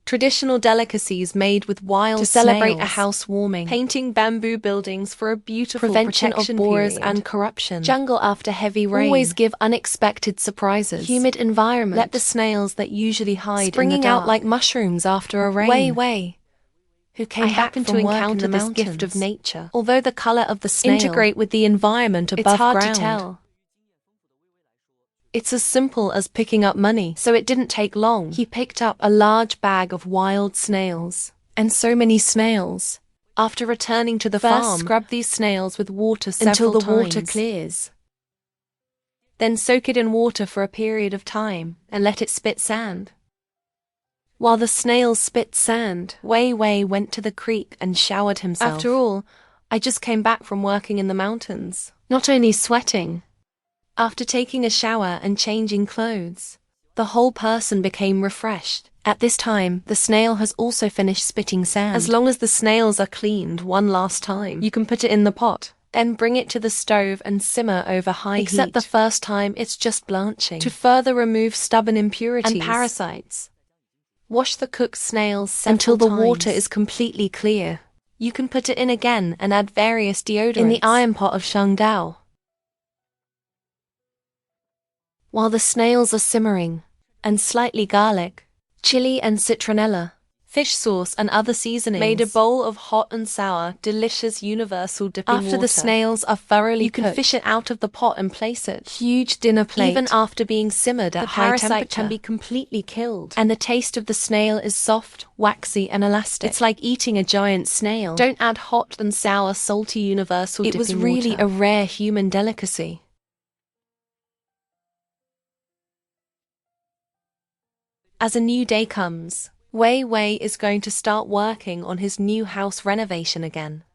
traditional delicacies made with wild snails, to celebrate a housewarming, painting bamboo buildings for a beautiful prevention of boars and corruption, jungle after heavy rain, always give unexpected surprises, humid environment, let the snails that usually hide springing in the dark, out like mushrooms after a rain, who came back to encounter this gift of nature. Although the color of the snail integrate with the environment above ground, it's hard to tell. It's as simple as picking up money, so it didn't take long. He picked up a large bag of wild snails, and so many snails. After returning to the farm, scrub these snails with water several times until the water clears. Then soak it in water for a period of time, and let it spit sand. While the snails spit sand, Wei Wei went to the creek and showered himself. After all, I just came back from working in the mountains, not only sweating. After taking a shower and changing clothes, the whole person became refreshed. At this time, the snail has also finished spitting sand. As long as the snails are cleaned one last time, you can put it in the pot. Then bring it to the stove and simmer over high heat. Except the first time, it's just blanching, to further remove stubborn impurities and parasites. Wash the cooked snails until the water is completely clear. You can put it in again and add various deodorants in the iron pot of Shangdao. While the snails are simmering, and slightly garlic, chili and citronella, fish sauce and other seasonings made a bowl of hot and sour, delicious universal dipping water. After the snails are thoroughly cooked, you can fish it out of the pot and place it. Huge dinner plate. Even after being simmered at high temperature, the parasite can be completely killed. And the taste of the snail is soft, waxy and elastic. It's like eating a giant snail. Don't add hot and sour, salty universal dipping water. It was really a rare human delicacy. As a new day comes, Wei Wei is going to start working on his new house renovation again.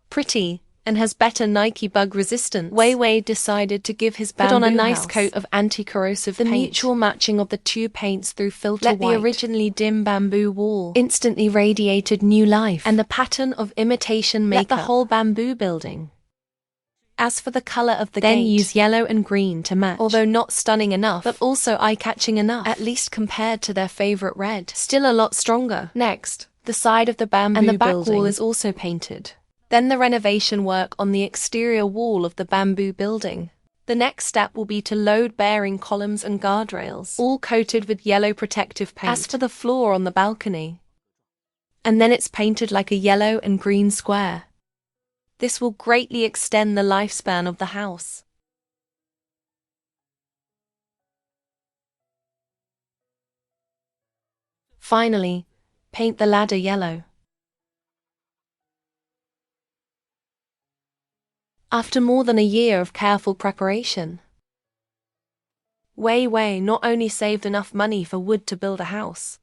Pretty, and has better Nike bug resistance, Wei Wei decided to give his bamboo house put on a nice coat of anti-corrosive paint. The mutual matching of the two paints through filter white, the originally dim bamboo wall instantly radiated new life, and the pattern of imitation makeup, let the whole bamboo building. As for the color of the gate, use yellow and green to match. Although not stunning enough, but also eye-catching enough, at least compared to their favorite red. Still a lot stronger. Next, the side of the bamboo and the back wall is also painted. Then the renovation work on the exterior wall of the bamboo building. The next step will be to load bearing columns and guardrails, all coated with yellow protective paint. As for the floor on the balcony, and then it's painted like a yellow and green square. This will greatly extend the lifespan of the house. Finally, paint the ladder yellow. After more than a year of careful preparation, Wei Wei not only saved enough money for wood to build a house,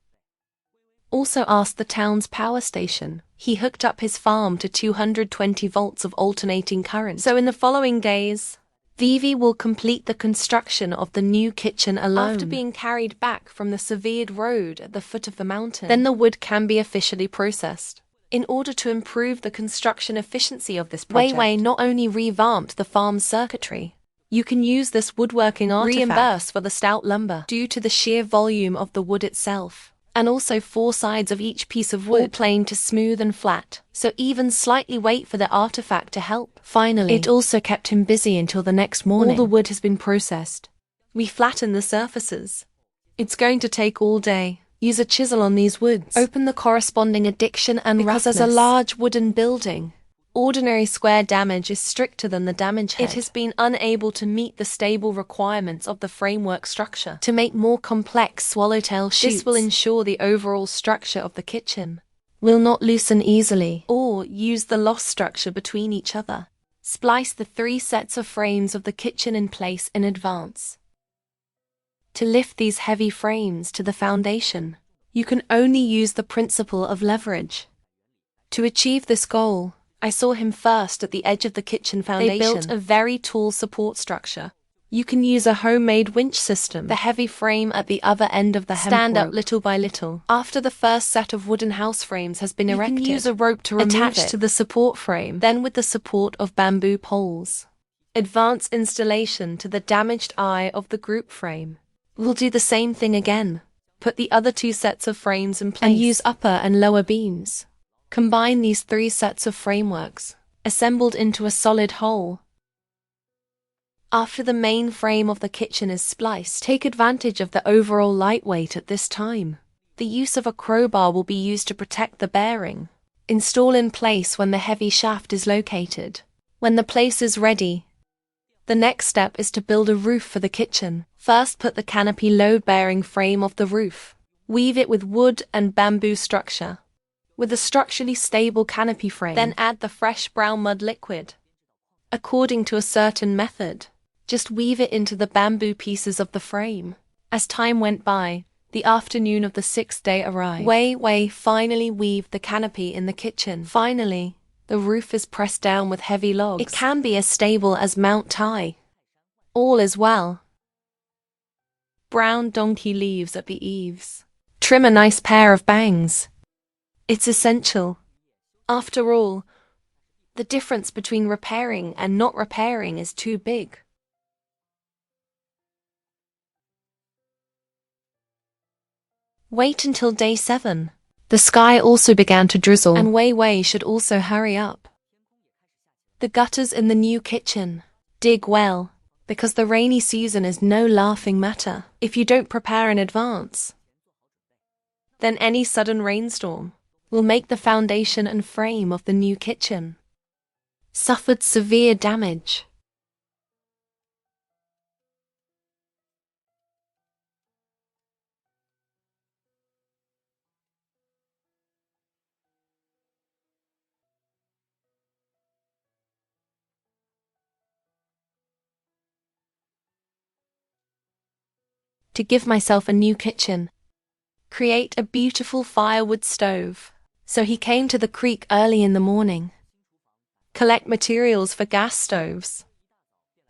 also asked the town's power station. He hooked up his farm to 220 volts of alternating current. So in the following days, Vivi will complete the construction of the new kitchen alone. After being carried back from the severed road at the foot of the mountain, then the wood can be officially processed. In order to improve the construction efficiency of this project, Wei Wei not only revamped the farm's circuitry. You can use this woodworking artifact reimburse for the stout lumber due to the sheer volume of the wood itself. And also 4 sides of each piece of wood, all planed to smooth and flat, so even slightly wait for the artifact to help. Finally, it also kept him busy until the next morning. All the wood has been processed. We flatten the surfaces. It's going to take all day. Use a chisel on these woods. Open the corresponding addition and roughness. Because as a large wooden building, ordinary square damage is stricter than the damage head. It has been unable to meet the stable requirements of the framework structure. To make more complex swallowtail shoots, this will ensure the overall structure of the kitchen will not loosen easily, or use the lost structure between each other. Splice the 3 sets of frames of the kitchen in place in advance. To lift these heavy frames to the foundation, you can only use the principle of leverage. To achieve this goal, I saw him first at the edge of the kitchen foundation. They built a very tall support structure. You can use a homemade winch system, the heavy frame at the other end of the hemp rope. Stand up little by little. After the first set of wooden house frames has been erected, you can use a rope to remove it to the support frame, then with the support of bamboo poles. Advance installation to the damaged eye of the group frame. We'll do the same thing again. Put the other 2 sets of frames in place and use upper and lower beams. Combine these 3 sets of frameworks, assembled into a solid whole. After the main frame of the kitchen is spliced, take advantage of the overall lightweight at this time. The use of a crowbar will be used to protect the bearing. Install in place when the heavy shaft is located. When the place is ready, the next step is to build a roof for the kitchen. First, put the canopy load-bearing frame of the roof. Weave it with wood and bamboo structure. With a structurally stable canopy frame, then add the fresh brown mud liquid. According to a certain method, just weave it into the bamboo pieces of the frame. As time went by, the afternoon of the 6th day arrived. Wei finally weaved the canopy in the kitchen. Finally, the roof is pressed down with heavy logs. It can be as stable as Mount Tai. All is well. Brown donkey leaves at the eaves. Trim a nice pair of bangs. It's essential. After all, the difference between repairing and not repairing is too big. Wait until day 7. The sky also began to drizzle, and Wei should also hurry up. The gutters in the new kitchen. Dig well, because the rainy season is no laughing matter. If you don't prepare in advance, then any sudden rainstorm will make the foundation and frame of the new kitchen suffered severe damage. To give myself a new kitchen, create a beautiful firewood stove. So he came to the creek early in the morning. Collect materials for gas stoves.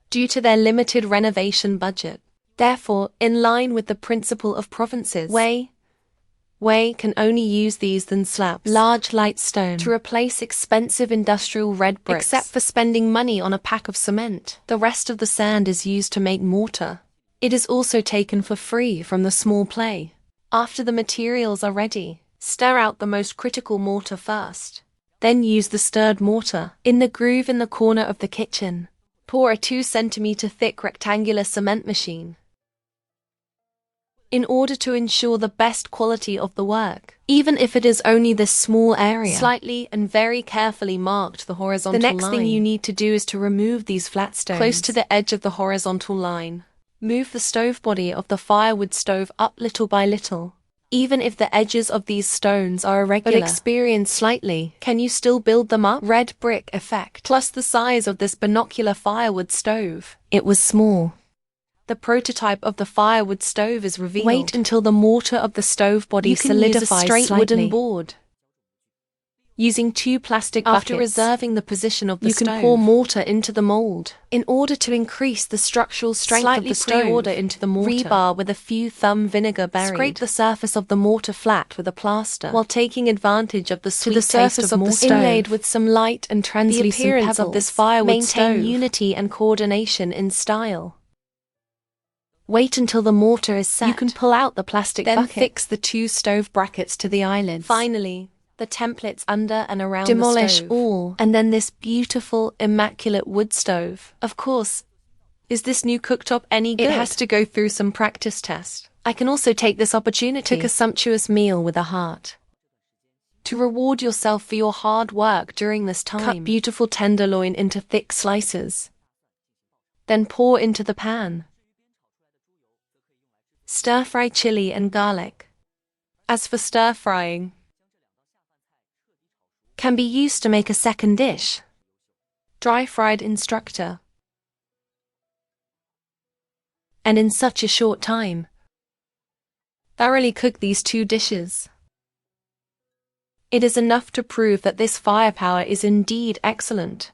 Due to their limited renovation budget, therefore, in line with the principle of provinces, Wei can only use these than slabs, large light stone, to replace expensive industrial red bricks. Except for spending money on a pack of cement, the rest of the sand is used to make mortar. It is also taken for free from the small play. After the materials are ready, stir out the most critical mortar first. Then use the stirred mortar. In the groove in the corner of the kitchen, pour a 2 cm thick rectangular cement machine. In order to ensure the best quality of the work, even if it is only this small area, slightly and very carefully marked the horizontal line. The next thing you need to do is to remove these flat stones close to the edge of the horizontal line. Move the stove body of the firewood stove up little by little. Even if the edges of these stones are irregular but experience slightly, can you still build them up? Red brick effect. Plus the size of this binocular firewood stove. It was small. The prototype of the firewood stove is revealed. Wait until the mortar of the stove body solidifies. Use a straight wooden board. Using 2 plastic buckets. After reserving the position of the stove, you can pour mortar into the mold. In order to increase the structural strength of the stove, pre-order into the mortar. Rebar with a few thumb vinegar buried. Scrape the surface of the mortar flat with a plaster, while taking advantage of the sweet taste of the stove. Inlaid with some light and translucent pebbles. The appearance of this firewood stove. Maintain unity and coordination in style. Wait until the mortar is set. You can pull out the plastic bucket. Then fix the 2 stove brackets to the eyelids. Finally, the templates under and around the stove. Demolish all, and then this beautiful, immaculate wood stove. Of course, is this new cooktop any good? It has to go through some practice test. I can also take this opportunity to cook a sumptuous meal with a heart. To reward yourself for your hard work during this time, cut beautiful tenderloin into thick slices. Then pour into the pan. Stir-fry chili and garlic. As for stir-frying, can be used to make a second dish. Dry-fried instructor. And in such a short time, thoroughly cook these 2 dishes. It is enough to prove that this firepower is indeed excellent.